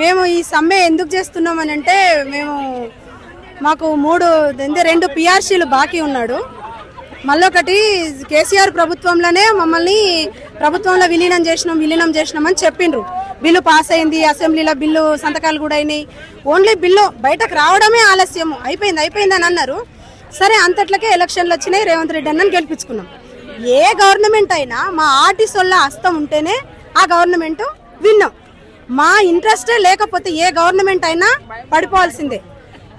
మేము ఈ సమ్మె ఎందుకు చేస్తున్నామని అంటే మాకు రెండు పిఆర్సీలు బాకీ ఉన్నాడు. మళ్ళొకటి కేసీఆర్ ప్రభుత్వంలోనే మమ్మల్ని ప్రభుత్వంలో విలీనం చేసినామని చెప్పిండ్రు. బిల్లు పాస్ అయింది, అసెంబ్లీలో బిల్లు సంతకాలు కూడా అయినాయి. ఓన్లీ బిల్లు బయటకు రావడమే ఆలస్యం, అయిపోయింది అని అన్నారు. సరే, అంతట్లకే ఎలక్షన్లు వచ్చినాయి, రేవంత్ రెడ్డి అన్నని గెలిపించుకున్నాం. ఏ గవర్నమెంట్ అయినా మా ఆర్టీసీల హస్తం ఉంటేనే ఆ గవర్నమెంట్ విన్నాం. మా ఇంట్రెస్టే లేకపోతే ఏ గవర్నమెంట్ అయినా పడిపోవాల్సిందే.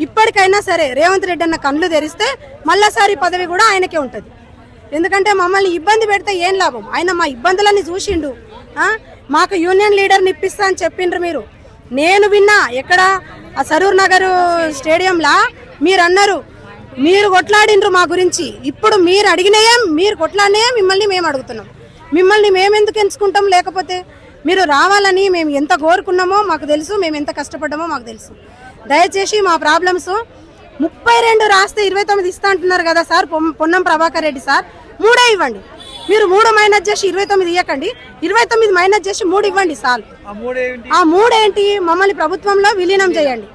ఇప్పటికైనా సరే రేవంత్ రెడ్డి అన్న కళ్ళు తెరిస్తే మళ్ళాసారి పదవి కూడా ఆయనకే ఉంటుంది. ఎందుకంటే మమ్మల్ని ఇబ్బంది పెడితే ఏం లాభం? ఆయన మా ఇబ్బందులన్నీ చూసిండు. మాకు యూనియన్ లీడర్ని ఇప్పిస్తా అని చెప్పిండ్రు మీరు. నేను విన్నా, ఎక్కడ ఆ సరూర్ నగర్ స్టేడియంలా మీరు అన్నారు, మీరు కొట్లాడిండ్రు మా గురించి. ఇప్పుడు మీరు అడిగినాయే, మీరు కొట్లాడినాయే మిమ్మల్ని మేము అడుగుతున్నాం. మిమ్మల్ని మేము ఎందుకు ఎంచుకుంటాం? లేకపోతే మీరు రావాలని మేము ఎంత కోరుకున్నామో మాకు తెలుసు, మేము ఎంత కష్టపడ్డామో మాకు తెలుసు. దయచేసి మా ప్రాబ్లమ్స్ 32 రాస్తే 29 ఇస్తా అంటున్నారు కదా సార్ పొన్నం ప్రభాకర్ రెడ్డి సార్, 3 ఇవ్వండి. మీరు 3 మైనస్ చేసి 29 ఇవ్వకండి, 29 మైనస్ చేసి 3 ఇవ్వండి సార్. ఆ 3 ఏంటి? మమ్మల్ని ప్రభుత్వంలో విలీనం చేయండి.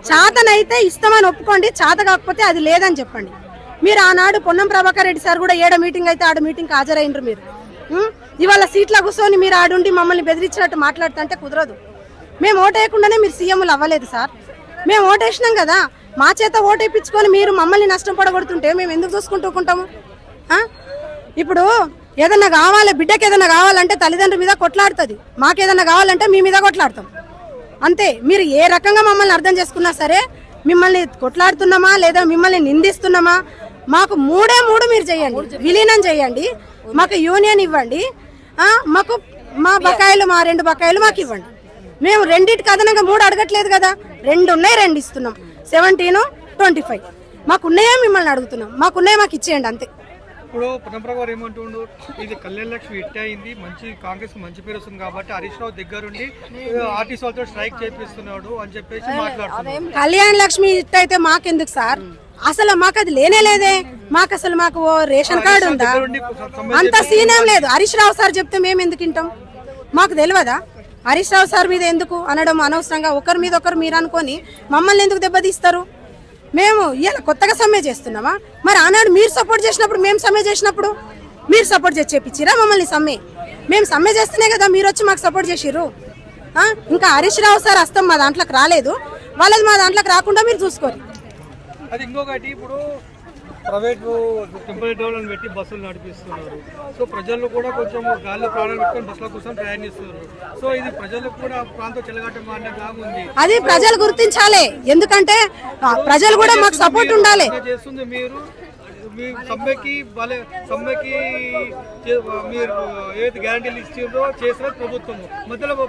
చేతనైతే ఇస్తామని ఒప్పుకోండి, చేత కాకపోతే అది లేదని చెప్పండి. మీరు ఆనాడు పొన్నం ప్రభాకర్ రెడ్డి సార్ కూడా 7 మీటింగ్ అయితే 6 మీటింగ్ హాజరైనరు. మీరు ఇవాళ సీట్ల కూర్చొని మీరు ఆడుండి మమ్మల్ని బెదిరించినట్టు మాట్లాడుతుంటే కుదరదు. మేము ఓటేయకుండానే మీరు సీఎంలు అవ్వలేదు సార్. మేము ఓటేసినాం కదా, మా చేత ఓటేపించుకొని మీరు మమ్మల్ని నష్టం పడగొడుతుంటే మేము ఎందుకు చూసుకుంటూకుంటాము? ఇప్పుడు ఏదన్నా కావాలి, బిడ్డకి ఏదన్నా కావాలంటే తల్లిదండ్రుల మీద కొట్లాడుతుంది, మాకేదన్నా కావాలంటే మీ మీద కొట్లాడతాం అంతే. మీరు ఏ రకంగా మమ్మల్ని అర్థం చేసుకున్నా సరే, మిమ్మల్ని కొట్లాడుతున్నామా లేదా మిమ్మల్ని నిందిస్తున్నామా? మాకు 3 మీరు చేయండి, విలీనం చేయండి, మాకు యూనియన్ ఇవ్వండి, మాకు మా బకాయిలు, మా 2 బకాయిలు మాకు ఇవ్వండి. మేము రెండింటికి అదనంగా 3 అడగట్లేదు కదా, 2 ఉన్నాయి, 2 ఇస్తున్నాం. 17, 25 మాకున్నాయే మిమ్మల్ని అడుగుతున్నాం. మాకున్నాయి, మాకు ఇచ్చేయండి అంతే. ఇప్పుడు పునఃప్రభ గారు ఏమంటుండు, ఇది కళ్యాణ లక్ష్మి హిట్ అయింది, కాంగ్రెస్ మంచి పేరు వస్తుంది కాబట్టి హరీష్ రావు దగ్గరుండి ఆర్టీసీ వాళ్ళతో స్ట్రైక్ చేపిస్తున్నాడు అని చెప్పేసి మాట్లాడుతున్నారు. కళ్యాణ లక్ష్మి హిట్ అయితే మాకెందుకు సార్? అసలు మాకు అది లేదే. మాకు రేషన్ కార్డు ఉందా? అంత సీనేం లేదు. హరీష్ రావు సార్ చెప్తే మేము ఎందుకు వింటాం? మాకు తెలియదా? హరీష్ రావు సార్ మీద ఎందుకు అనడం అనవసరంగా? ఒకరి మీద ఒకరు మీరు అనుకొని మమ్మల్ని ఎందుకు దెబ్బతీస్తారు? మేము ఇలా కొత్తగా సమ్మె చేస్తున్నామా? మరి ఆనాడు మీరు సపోర్ట్ చేసినప్పుడు, మేము సమ్మె చేసినప్పుడు మీరు సపోర్ట్ చేసి చేపించిరా మమ్మల్ని సమ్మె? మేము సమ్మె చేస్తేనే కదా మీరు వచ్చి మాకు సపోర్ట్ చేసిర్రు. ఇంకా హరీష్ రావు సార్ హస్తం మా దాంట్లోకి రాలేదు, వాళ్ళది మా దాంట్లోకి రాకుండా మీరు చూసుకోరు. అది ఇంకొకటి, ఇప్పుడు ప్రైవేట్ టెంపరీ డ్రైవర్లను పెట్టి బస్సులు నడిపిస్తున్నారు. సో ప్రజలు కూడా కొంచెం గాల్లో ప్రాణాలు పెట్టుకొని బస్సుల కోసం ప్రయాణిస్తున్నారు. సో ఇది ప్రజలకు కూడా ప్రాంతం చెలగాటం అన్నగా ఉంది. అది ప్రజలు గుర్తించాలి. ఎందుకంటే ప్రజలు కూడా మాకు సపోర్ట్ ఉండాలి. చేస్తుంది మీరు మీ సమ్మెకి మీరు ఏది గ్యారంటీలు ఇచ్చిందో చేసిన ప్రభుత్వం మధ్యలో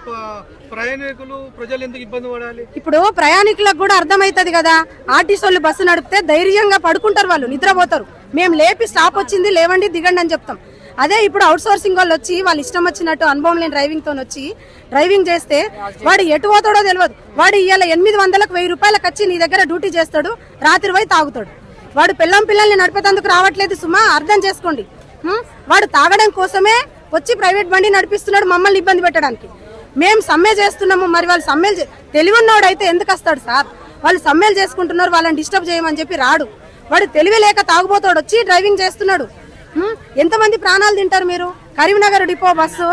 ప్రయాణికులు ప్రజలు ఎందుకు ఇబ్బంది పడాలి? ఇప్పుడు ప్రయాణికులకు కూడా అర్థమైతుంది కదా. ఆర్టీసీ వాళ్ళు బస్సు నడిపితే ధైర్యంగా పడుకుంటారు, వాళ్ళు నిద్రపోతారు. మేము లేపి స్టాప్ వచ్చింది, లేవండి, దిగండి అని చెప్తాం. అదే ఇప్పుడు అవుట్ సోర్సింగ్ వాళ్ళు వచ్చి వాళ్ళు ఇష్టం వచ్చినట్టు అనుభవం లేని డ్రైవింగ్ తో వచ్చి డ్రైవింగ్ చేస్తే వాడు ఎటు పోతాడో తెలియదు. వాడు ఇవాళ 800కు 1000 రూపాయలకు వచ్చి నీ దగ్గర డ్యూటీ చేస్తాడు, రాత్రి పోయి తాగుతాడు. వాడు పిల్లల్ని నడిపేందుకు రావట్లేదు సుమా, అర్థం చేసుకోండి. వాడు తాగడం కోసమే వచ్చి ప్రైవేట్ బండి నడిపిస్తున్నాడు మమ్మల్ని ఇబ్బంది పెట్టడానికి. మేము సమ్మె చేస్తున్నాము, మరి వాళ్ళు సమ్మెలు తెలివిన్నోడు అయితే ఎందుకు వస్తాడు సార్? వాళ్ళు సమ్మెలు చేసుకుంటున్నారు, వాళ్ళని డిస్టర్బ్ చేయమని చెప్పి రాడు. వాడు తెలివి లేక తాగుబోతాడు వచ్చి డ్రైవింగ్ చేస్తున్నాడు. ఎంతమంది ప్రాణాలు తింటారు మీరు? కరీంనగర్ డిపో బస్సు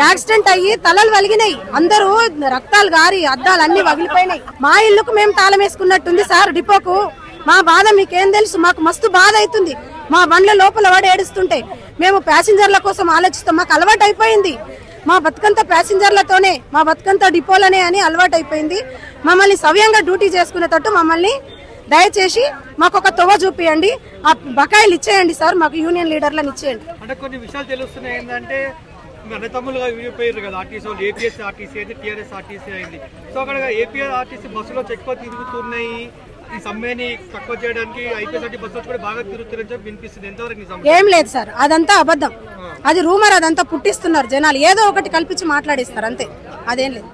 యాక్సిడెంట్ అయ్యి తలలు వలిగినాయి, అందరూ రక్తాలు గారి అద్దాలు అన్ని వగిలిపోయినాయి. మా ఇల్లుకు మేము తాళం వేసుకున్నట్టుంది సార్ డిపోకు. మా బాధ మీకేం తెలుసు? మాకు మస్తు బాధ అవుతుంది. మా బండ్ల లోపల వాడు ఏడుస్తుంటే మేము ప్యాసింజర్ల కోసం ఆలోచిస్తాం. మాకు అలవాటు అయిపోయింది. మా బతుకంతా ప్యాసింజర్లతోనే, మా బతుకంతా డిపోలనే అని అలవాటు అయిపోయింది. మమ్మల్ని సవ్యంగా డ్యూటీ చేసుకునేటట్టు మమ్మల్ని దయచేసి మాకు ఒక తొవ్వ చూపియండి, ఆ బకాయిలు ఇచ్చేయండి సార్, మాకు యూనియన్ లీడర్లను ఇచ్చేయండి. అంటే కొన్ని విషయాలు తెలుస్తున్నాయి. ఏంటంటే అన్నతమ్ములుగా విడిపోయారు కదా ఆర్టీసీ వాళ్ళు. ఏపీఎస్ ఆర్టీసీ అయింది, టీఆర్ఎస్ ఆర్టీసీ అయింది. సో అక్కడ ఏపీఎస్ ఆర్టీసీ బస్సులో ఎక్కువ తిరుగుతున్నాయి, ఈ సమ్మెని తక్కువ చేయడానికి ఐపీఎస్ఆర్టీ బస్సులు కూడా బాగా తిరుగుతున్నారని చెప్పి వినిపిస్తుంది. ఎంతవరకు ఏం లేదు సార్, అదంతా అబద్ధం, అది రూమర్, అదంతా పుట్టిస్తున్నారు జనాలు, ఏదో ఒకటి కల్పించి మాట్లాడిస్తారు అంతే, అదేం లేదు.